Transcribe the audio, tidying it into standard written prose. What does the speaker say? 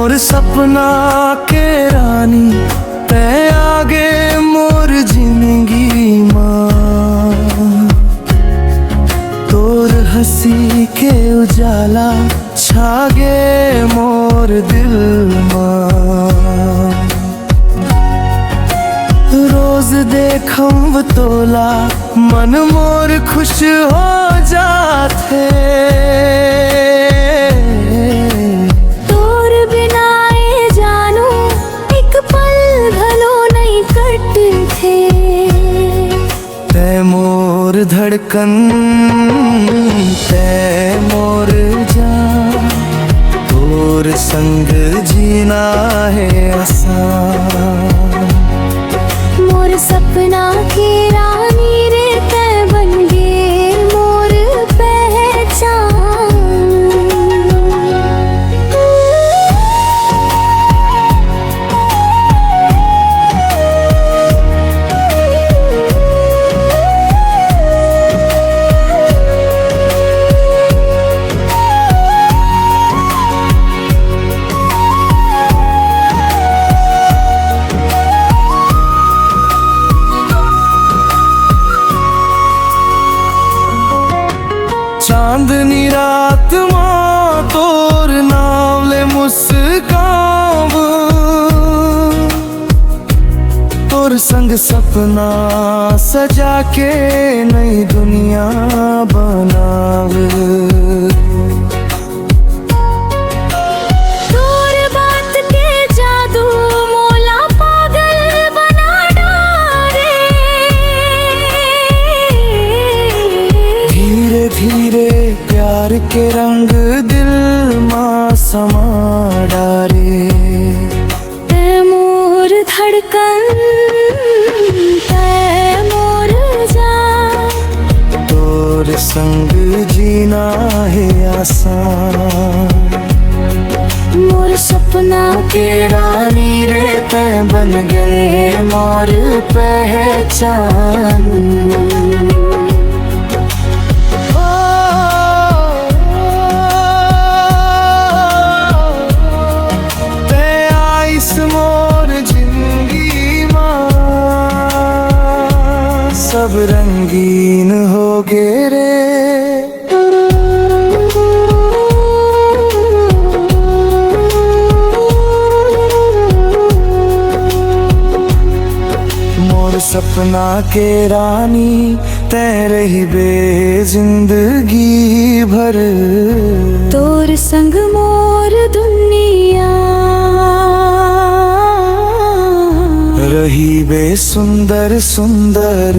मोर सपना के रानी ते आगे मोर जिंदगी मां। तोर हंसी के उजाला छागे मोर दिल मां। रोज देखम तोला मन मोर खुश हो जाते। तोर बिना ये जानू एक पल भलो नहीं कटते। तै मोर धड़कन तै मोर जान, तोर संग जीना है आसान। मोर सपना की रानी रे तै बन गे मोर पहचान। चांदनी रात मां तोर नाम ले मुस्काव। तोर संग सपना सजा के नई दुनिया बनाव। तोर बात के जादू मोला पागल बना डाले। धीरे धीरे प्यार के रंग दिल मां समा डाले। तै मोर धड़कन तै मोर जान, तोर संग जीना है आसान। मोर सपना के रानी रे तै बन गए मोर पहचान। सब रंगीन हो गे रे। मोर सपना के रानी तै रही बे जिंदगी भर। तोर संग मोर दुनिया रही बे सुंदर सुंदर।